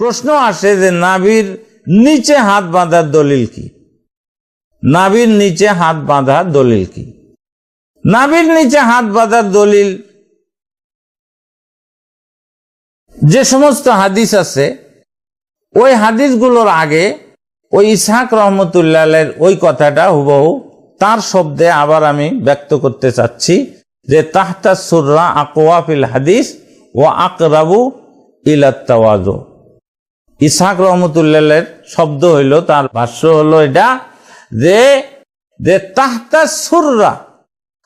প্রশ্ন আসে যে নাভির নিচে হাত বাঁধার দলিল কি? নাভির নিচে হাত বাঁধার দলিল কি? নাভির নিচে হাত বাঁধার দলিল যে সমস্ত হাদিস আছে ওই হাদিসগুলোর আগে ওই ইসহাক রহমতুল্লাহ আলাইহির ওই কথাটা হুবহু তার শব্দে আবার আমি ব্যক্ত করতে চাচ্ছি যে তাহতা সুররা আকওয়া ফিল হাদিস ও আকরাবু ইলাত তাওয়াজু। ইসহাক রহমতুল্লাহ আলাইহির শব্দ হইল, তার ভাষ্য হলো এটা যে তাহতা সুররা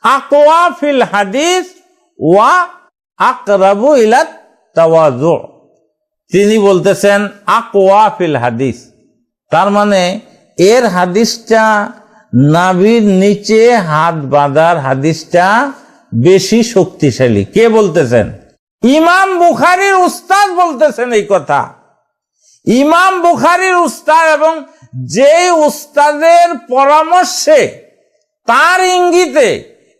আকওয়া ফিল হাদিস ওয়া আকরাবু ইলাত তাওয়াজু। তিনি বলতেছেন আকওয়া ফিল হাদিস, তার মানে এর হাদিসটা নাভির নিচে হাত বাঁধার হাদিসটা বেশি শক্তিশালী। কে বলতেছেন? ইমাম বুখারীর উস্তাদ বলতেছেন এই কথা। ইমাম বুখারীর উস্তাদ, এবং যেই উস্তাদের পরামর্শে তার ইঙ্গিতে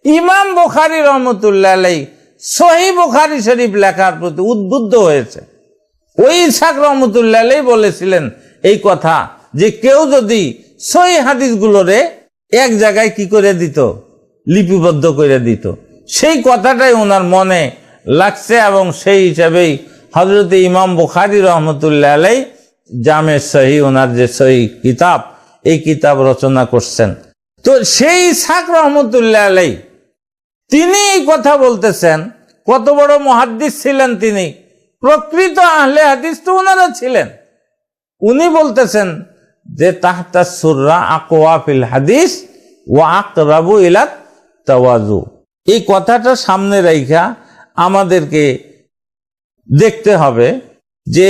ইমাম বুখারী রহমতুল্লাহ আলাইহি সহিহ বুখারী শরীফ লেখার প্রতি উদ্বুদ্ধ হয়েছে। ওই ইসহাক রহমতুল্লাহ আলাইহি বলেছিলেন এই কথা যে কেউ যদি সহিহ হাদিসগুলোরে এক জায়গায় কি করে দিত, লিপিবদ্ধ করে দিত, সেই কথাটাই ওনার মনে লাগছে এবং সেই হিসাবেই হযরত ইমাম বুখারী রহমতুল্লাহ আলাইহি জামে সহিহ, ওনার যে সহিহ কিতাব, এই কিতাব রচনা করছেন। তো সেই ইসহাক রহমতুল্লাহ আলাইহি তিনি এই কথা বলতেছেন। কত বড় মুহাদ্দিস ছিলেন তিনি, প্রকৃত আহলে হাদিস তো ওনারা ছিলেন। উনি বলতেছেন যে তাহতা সুররা আকওয়া ফিল হাদিস ওয়া আকরাবু ইলাত তাওয়াজু। এই কথাটা সামনে রাইখা আমাদেরকে দেখতে হবে যে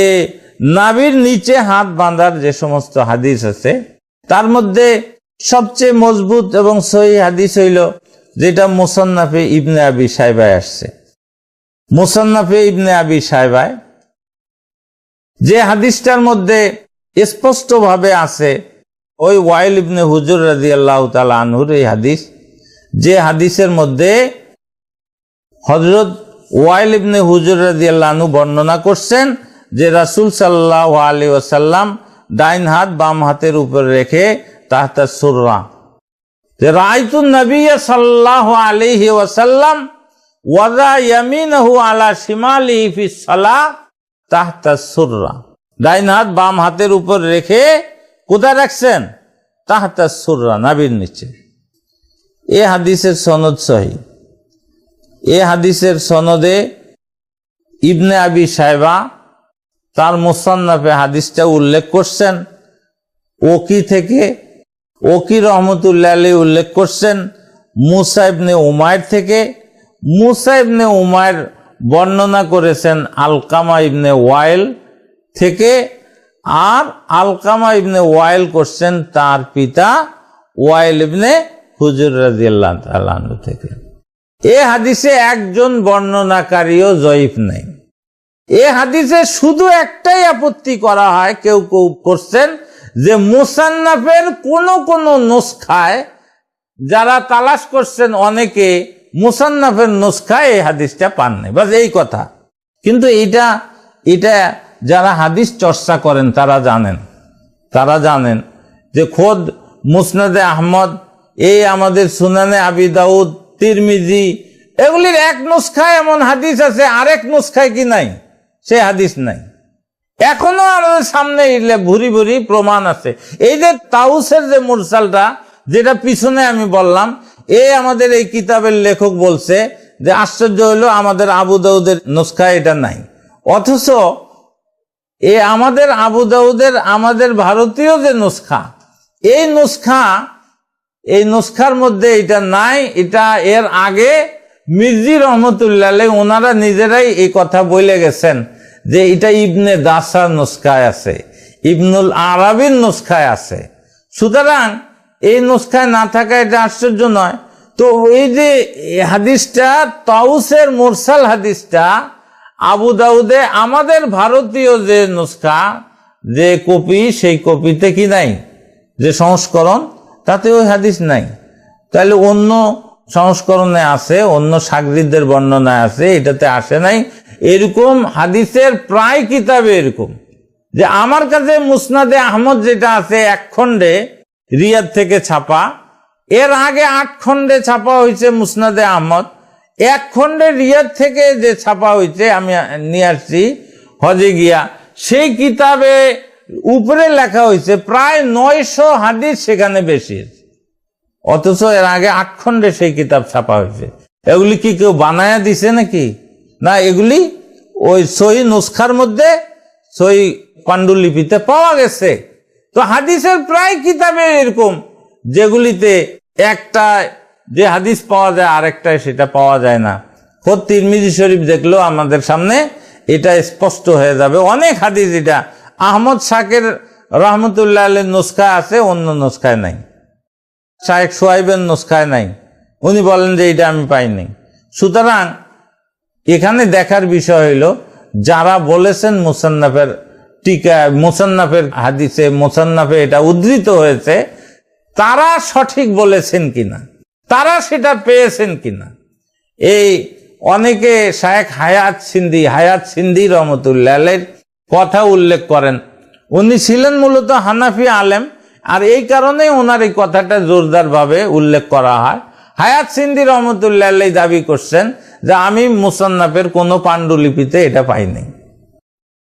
নাভির নিচে হাত বাঁধার যে সমস্ত হাদিস আছে তার মধ্যে সবচেয়ে মজবুত এবং সহিহ হাদিস হইল যেটা মুসান্নাফে ইবনে আবি শায়বায় আসছে। মুসান্নাফে ইবনে আবি শায়বায় যে হাদিসটার মধ্যে স্পষ্ট ভাবে আছে ওই ওয়াইল ইবনে হুজুর রাদিয়াল্লাহু তাআলা আনহুর এই হাদিস, যে হাদিসের মধ্যে হযরত ওয়াইল ইবনে হুজুর রাদিয়াল্লাহু আনহু বর্ণনা করছেন যে রাসূল সাল্লাল্লাহু আলাইহি ওয়াসাল্লাম ডাইন হাত বাম হাতের উপর রেখে তাহতা সুররা, যে রাআইতুন নবিয়্য সাল্লাল্লাহু আলাইহি ওয়াসাল্লাম ওয়াযা ইয়ামিনাহু আলা শিমালিহি ফিস সালাহ তাহতা সুররা। ডাইন হাত বাম হাতের উপর রেখে কোথায় রাখছেন? তাহতা সুররা, নাভির নিচে। এ হাদিসের সনদ সহিহ। এ হাদিসের সনদে ইবনে আবি শায়বা তার মুসান্নাফে হাদিসটা উল্লেখ করছেন। ওকি থেকে, ওকি রহমতুল্লাহ আলাইহি উল্লেখ করছেন মুসা ইবনে উমাইর থেকে। মুসা ইবনে উমাইর বর্ণনা করেছেন আলকামা ইবনে ওয়াইল থেকে, আর আলকামা ইবনে ওয়াইল করছেন তার পিতা ওয়াইল ইবনে হুজুর রাদিয়াল্লাহু তাআলা আনহু থেকে। এ হাদিসে একজন বর্ণনাকারীও জয়ীফ নেই। এ হাদিসে শুধু একটাই আপত্তি করা হয়, কেউ কেউ করছেন যে মুসান্নাফের কোন কোন নুসখায় যারা তালাশ করছেন অনেকে মুসান্নাফের নুসখায় এই হাদিসটা পান নাই, বাস এই কথা। কিন্তু এটা যারা হাদিস চর্চা করেন তারা জানেন যে খোদ মুসনাদে আহমদ, এই আমাদের সুনানে আবি দাউদ, তিরমিজি, এগুলির এক নুসখায় এমন হাদিস আছে, আরেক নুসখায় কি নাই, সে হাদিস নাই। এখনো আমাদের সামনে ভুরি ভুরি প্রমাণ আছে। এই যে তাউসের যে মুরসালটা, যেটা পিছনে আমি বললাম, আমাদের এই কিতাবের লেখক বলছে যে আশ্চর্য হলো আমাদের আবু দাউদের নুসখায় এটা নাই, অথচ আমাদের আবু দাউদের, আমাদের ভারতীয় যে নুসখা, এই নুসখার মধ্যে এটা নাই। এটা এর আগে মির্জি রহমতুল্লাহ আলাইহি ওনারা নিজেরাই এই কথা বলে গেছেন যে এটা ইবনে দাসার নুসখায় আছে, ইবনুল আরাবির নুসখায় আছে। সুতরাং এই নুসখায় না থাকা এটা আশ্চর্য নয়। তো এই যে হাদিসটা, তাউসের মুরসাল হাদিসটা আবু দাউদে, আমাদের ভারতীয় যে নুসখা, যে কপি, সেই কপিতে কি নাই, যে সংস্করণ, তাতে ওই হাদিস নাই। তাহলে অন্য সংস্করণে আছে, অন্য সাগরিদদের বর্ণনায় আছে, এটাতে আসে নাই। এরকম হাদিসের প্রায় কিতাবে এরকম যে আমার কাছে মুসনাদে আহমদ যেটা আছে 1 খণ্ডে রিয়াদ থেকে ছাপা, এর আগে 8 খণ্ডে ছাপা হয়েছে মুসনাদে আহমদ, 1 খণ্ডে রিয়াদ থেকে যে ছাপা হয়েছে আমি নিয়ে আসছি হজে গিয়া, সেই কিতাবে উপরে লেখা হয়েছে প্রায় 900 হাদিস সেখানে বেশি, অথচ এর আগে 8 খণ্ডে সেই কিতাব ছাপা হয়েছে। এগুলি কি কেউ বানায়া দিছে নাকি? না, এগুলি ওই সহি নুসখার মধ্যে সহি পাণ্ডুলিপিতে পাওয়া গেছে। তো হাদিসের প্রায় কিতাবে এরকম যেগুলিতে একটা যে হাদিস পাওয়া যায় আরেকটায় সেটা পাওয়া যায় না। খোদ তিরমিজি শরীফ দেখলেও আমাদের সামনে এটা স্পষ্ট হয়ে যাবে। অনেক হাদিস এটা আহমদ শাকের রহমতুল্লাহ আলাইহির নুসখা আছে, অন্য নুসখায় নাই, শায়েখ সোহাইবের নুসখায় নাই, উনি বলেন যে এটা আমি পাইনি। সুতরাং এখানে দেখার বিষয় হইল যারা বলেছেন মুসান্নাফের টিকা, মুসান্নাফের হাদিসে মুসান্নাফে এটা উদ্ধৃত হয়েছে, তারা সঠিক বলেছেন কিনা, তারা সেটা পেয়েছেন কিনা। এই অনেকে শায়েখ হায়াত সিন্ধি রহমতুল্লাহ আলাইহির কথা উল্লেখ করেন। উনি ছিলেন মূলত হানাফি আলেম, আর এই কারণে ওনার এই কথাটা জোরদার ভাবে উল্লেখ করা হয়। হায়াত সিন্ধি রহমতুল্লাহ আলাইহি দাবি করছেন যে আমি মুসান্নাফের কোনো পাণ্ডুলিপিতে এটা পাইনি,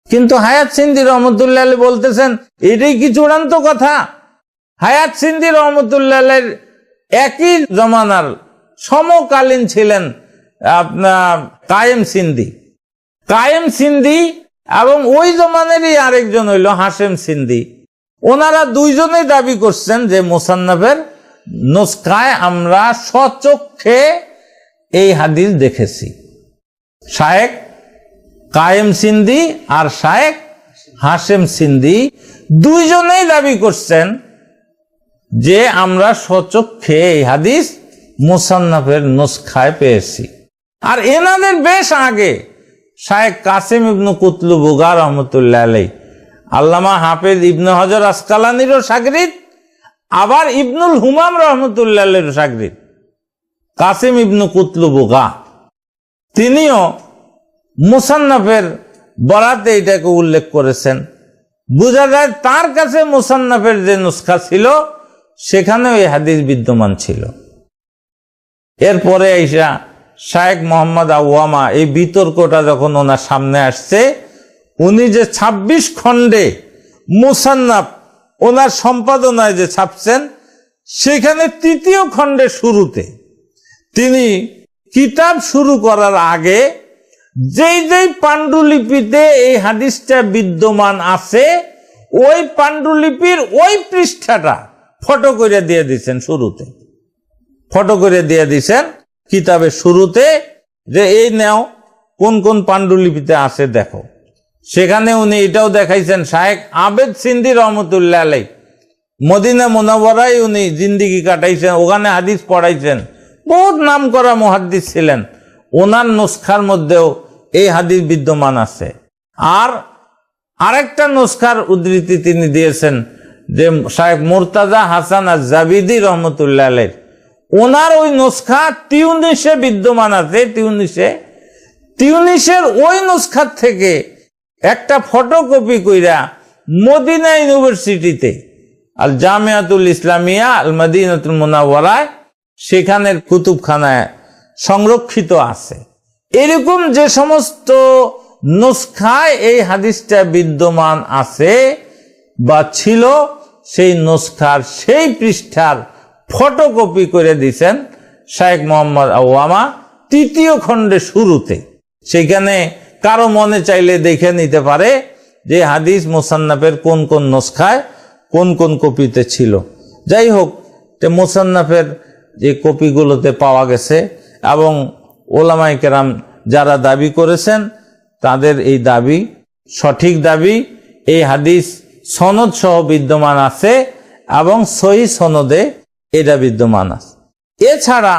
কিন্তু হায়াত সিন্ধি রহমতুল্লাহ আলাইহি বলতেছেন এটাই কি চূড়ান্ত কথা? হায়াত সিন্ধি রহমতুল্লাহ আলাইহির একই জমানার সমকালীন ছিলেন আপনার কায়েম সিন্ধি এবং ওই জমানেরই আরেকজন হইল হাশেম সিন্ধি। ওনারা দুইজনেই দাবি করছেন যে মুসান্নাফের নুসখায় আমরা স্বচক্ষে এই হাদিস দেখেছি। শায়েখ কায়েম সিন্ধি আর শায়েখ হাশেম সিন্ধি দুইজনেই দাবি করছেন যে আমরা স্বচক্ষে এই হাদিস মুসান্নাফের নুসখায় পেয়েছি। আর এনাদের বেশ আগে শায়েখ কাসিম ইবনু কুতলুবুগা রহমতুল্লাহ আলাইহি, আল্লামা হাফেজ ইবনে হজর আসকালানিরও শাগরিদ, আবার ইবনুল হুমাম রহমতুল্লাহ আলাইহির শাগরিদ কাসিম ইবনু কুতলুবুগা, তিনিও মুসান্নাফের বরাতে এটাকে উল্লেখ করেছেন। বোঝা যায় তার কাছে মুসান্নাফের যে নুসখা ছিল সেখানে ওই হাদিস বিদ্যমান ছিল। এরপরে আইসা শায়েখ মোহাম্মদ আওয়ামা, এই বিতর্কটা যখন ওনার সামনে আসছে, উনি যে 26 খণ্ডে মুসান্নাফ ওনার সম্পাদনায় যে ছাপছেন, সেখানে 3য় খণ্ডের শুরুতে তিনি কিতাব শুরু করার আগে যেই যেই পাণ্ডুলিপিতে এই হাদিসটা বিদ্যমান আছে ওই পাণ্ডুলিপির ওই পৃষ্ঠাটা ফটো করে দিয়ে দিচ্ছেন, শুরুতে ফটো করে দিয়ে দিচ্ছেন কিতাবের শুরুতে, যে এই নাও কোন কোন পাণ্ডুলিপিতে আছে দেখো। সেখানে উনি এটাও দেখাইছেন শায়েখ আবেদ সিন্ধি রহমতুল্লাহ আলাইহি মদিনা মুনাওয়ারায় উনি জিন্দিগি কাটাইছেন, ওখানে হাদিস পড়াইছেন, বহুত নাম করা মুহাদ্দিস ছিলেন। ওনার নুসখার মধ্যেও এই হাদিস বিদ্যমান আছে। আর আরেকটা নুসখার উদ্ধৃতি তিনি দিয়েছেন যে শায়েখ মুরতাজা হাসান আজ-জাবিদি রহমতুল্লাহ আলাইহি, ওনার ওই নুসখা তিউনিসে বিদ্যমান আছে। তিউনিসের ওই নুসখার থেকে একটা ফটোকপি কইরা মদিনা ইউনিভার্সিটিতে আল জামিয়াতুল ইসলামিয়া আল মদিনাতুল মুনাওয়ারায় সেখানের কুতুবখানায় সংরক্ষিত আছে। এরকম যে সমস্ত নুসখায় এই হাদিসটা বিদ্যমান আছে বা ছিল, সেই নুসখার সেই পৃষ্ঠার ফটোকপি করে দিয়েছেন শায়েখ মোহাম্মদ আওয়ামা 3য় খণ্ডের শুরুতে। সেখানে কারো মনে চাইলে দেখে নিতে পারে যে হাদিস মুসান্নাফের কোন কোন নুসখায় কোন কোন কপিতে ছিল। যাই হোক, মুসান্নাফের যে কপিগুলোতে পাওয়া গেছে এবং ওলামায়ে কেরাম যারা দাবি করেছেন তাদের এই দাবি সঠিক দাবি। এই হাদিস সনদ সহ বিদ্যমান আছে এবং সহি সনদে এটা বিদ্যমান আছে। এছাড়া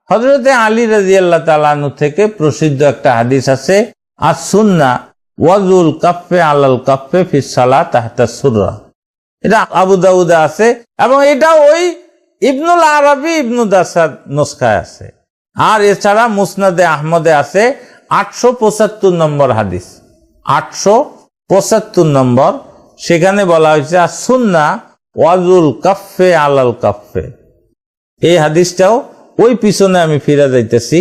হযরতে আলী রাদিয়াল্লাহু তাআলা আনহু থেকে প্রসিদ্ধ একটা হাদিস আছে, as-সুন্নাহ ওয়াজুল কাফে আলাল কাফে ফিস সালাত তাহতা সুররা, এটা আবু দাউদে আছে এবং এটা ওই ইবনুল আরবি ইবনু দাসার নুসখায় আছে। আর এছাড়া মুসনাদে আহমদে আছে 875 নম্বর হাদিস, 875 নম্বর সেখানে বলা হয়েছে আর সুন্নাহ ওয়াজুল কাফে আলাল কাফে। এই হাদিসটাও ওই পিছনে আমি ফিরে যাইতেছি,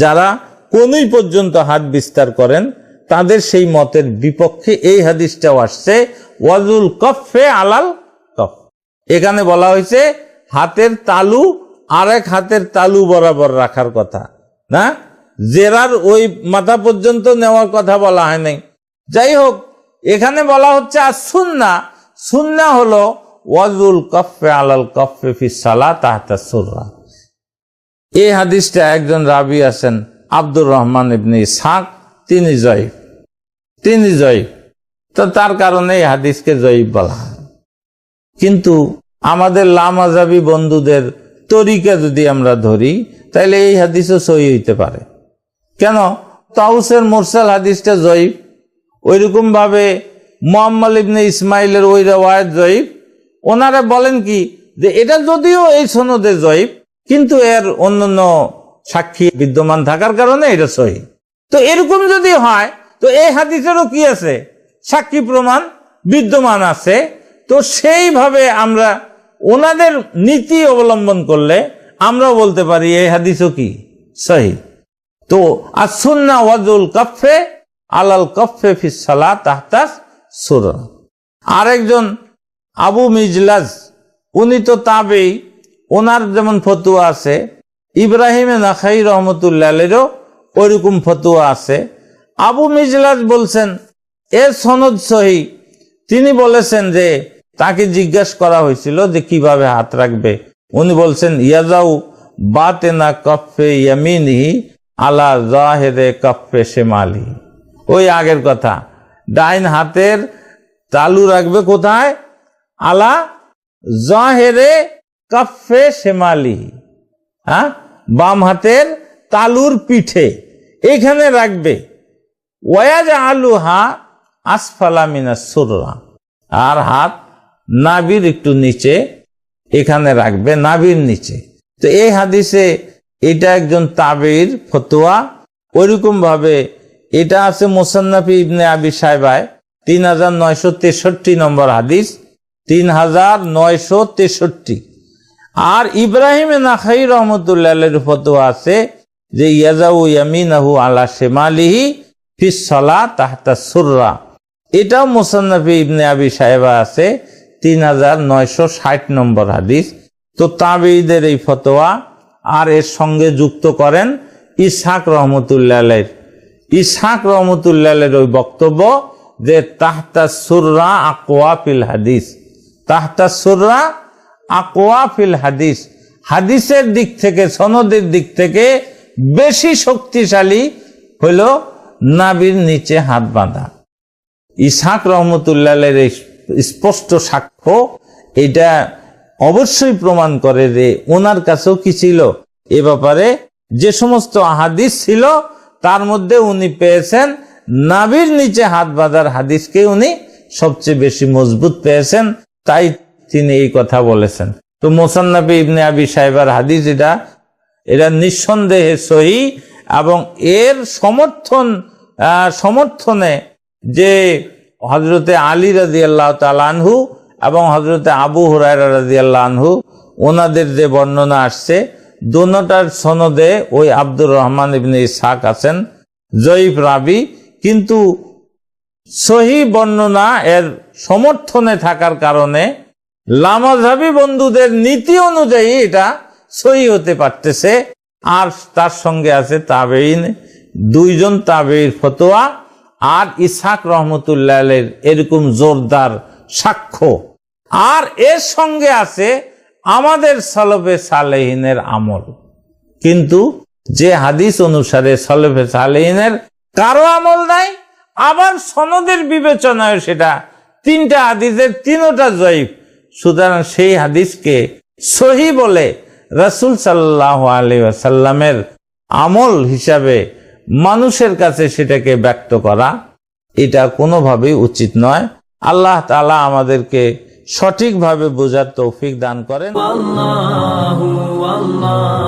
যারা কোনই পর্যন্ত হাত বিস্তার করেন তাদের সেই মতের বিপক্ষে এই হাদিসটাও আসছে ওয়াজুল কাফে আলাল কাফ। এখানে বলা হয়েছে হাতের তালু আরেক হাতের তালু বরাবর রাখার কথা, না জেরার ওই মাথা পর্যন্ত নেওয়ার কথা বলা হয় নাই। যাই হোক, এখানে বলা হচ্ছে আর সুন্নাহ, সুন্নাহ হলো ওয়াজুল কাফে আলাল কাফে ফিস সালাহ তাহতা সুররা। এই হাদিসটা একজন রাবি আছেন আব্দুর রহমান ইবনে ইসহাক, তিনি জয়ীফ, তো তার কারণে এই হাদিসকে জয়ীফ বলা হয়। কিন্তু আমাদের লামাযাবি বন্ধুদের তরিকা যদি আমরা ধরি তাহলে এই হাদিসও সহি হইতে পারে। কেন? তাউসের মুরসাল হাদিসটা জয়ীফ, ওইরকম ভাবে মুহাম্মদ ইবনে ইসমাইলের ওই রওয়ায়াত জয়ীফ। ওনারা বলেন কি যে এটা যদিও এই সনদে জয়ীফ, কিন্তু এর অন্যান্য সাক্ষী বিদ্যমান থাকার কারণে এটা সহি। তো এরকম যদি হয় তো এই হাদিসেরও কি আছে? সাক্ষী প্রমাণ বিদ্যমান আছে। তো সেইভাবে আমরা ওনাদের নীতি অবলম্বন করলে আমরাও বলতে পারি এই হাদিসও কি সহি। তো as-সুন্নাহ ওয়াজুল কাফে আলাল কাফে ফিস সালাহ তাহতা সূরা। আরেকজন আবু মিজলাজ, উনি তো তাবেঈ, ওনার যেমন ফতোয়া আছে, ইব্রাহিম নাখাই রহমতুল্লাহ আলাইহিরও ওইরকম ফতোয়া আছে। আবু মিজলাজ বলছেন এর সনদ সহি। তিনি বলেছেন যে তাকে জিজ্ঞাসা করা হয়েছিল যে কিভাবে হাত রাখবে, উনি বলছেন ইয়াজাউ বাতেনা কাফে ইয়ামিনিহি আলা জাহিরে কাফে শিমালি। ওই আগের কথা, ডাইন হাতের তালু রাখবে কোথায়? আলা জাহিরে কাফে শিমালি, হ্যাঁ, বাম হাতের তালুর পিঠে এখানে রাখবে। ওয়াজআলুহা আসফালা মিনাস সুররা, আর হাত নাভির একটু নিচে এখানে রাখবে, নাভির নিচে। তো এই হাদিসে এটা একজন তাবেঈর ফতোয়া। ওইরকম ভাবে এটা আছে মুসান্নাফি ইবনে আবি শায়বায় 3963 নম্বর হাদিস, 3963। আর ইব্রাহিম নাখাই রহমতুল্লাহ আলাইহির ফতোয়া আছে যে ইয়াজাউ ইয়ামিনাহু আলা শিমালিহি ফিস সালাহ তাহতা সুররা। এটাও মুসান্নাফি ইবনে আবি শায়বা আছে 3960 নম্বর হাদিস। তো তাবেঈদের এই ফতোয়া আর এর সঙ্গে যুক্ত করেন ইসহাক রহমতুল্লাহ আলাইহির। ইসহাক রহমতুল্লাহ আলাইহির ওই বক্তব্য যে তাহতা সুররা আকওয়া ফিল হাদিস, তাহতা সুররা আকওয়া ফিল হাদিস, হাদিসের দিক থেকে সনদের দিক থেকে বেশি শক্তিশালী হলো নাভির নিচে হাত বাঁধা। ইসহাক রহমতুল্লাহ আলাইহির স্পষ্ট সাক্ষ্য এটা অবশ্যই প্রমাণ করে যে ওনার কাছেও কি ছিল এ ব্যাপারে, যে সমস্ত হাদিস ছিল তার মধ্যে উনি পেয়েছেন নাভির নিচে হাত বাঁধার হাদিসকে উনি সবচেয়ে বেশি মজবুত পেয়েছেন, তাই তিনি এই কথা বলেছেন। তো মুসান্নাফি ইবনে আবি শায়বার হাদিস এটা নিঃসন্দেহে সহি, এবং এর সমর্থনে যে হযরতে আলী রাদিয়াল্লাহু তাআলা আনহু এবং হযরতে আবু হুরায়রা রাদিয়াল্লাহু আনহু ওনাদের যে বর্ণনা আসছে, দোনোটার সনদে ওই আব্দুর রহমান ইবনে ইসহাক আছেন জয়ীফ রাবি, কিন্তু সহি বর্ণনা এর সমর্থনে থাকার কারণে লামাযাবি বন্ধুদের নীতি অনুযায়ী এটা সহি হতে পারতেছে। আর তার সঙ্গে আছে তাবেঈন, দুইজন তাবেঈর ফতোয়া, আর ইসহাক রহমতুল্লাহ আলাইহির এরকম জোরদার সাক্ষ্য, আর এর সঙ্গে আছে আমাদের সালফে সালেহিনের আমল। কিন্তু যে হাদিস অনুসারে সালফে সালেহিনের কারো আমল নাই, আবার সনদের বিবেচনায় সেটা তিনটা হাদিসের তিনটা জয়ীফ, সুতরাং সেই হাদিসকে সহি বলে রাসূল সাল্লাল্লাহু আলাইহি ওয়াসাল্লামের আমল হিসাবে মানুষের কাছে সেটাকে ব্যক্ত করা এটা কোনোভাবেই উচিত নয়। আল্লাহ তাআলা আমাদেরকে সঠিকভাবে বোঝার তৌফিক দান করেন। আল্লাহু আল্লাহ।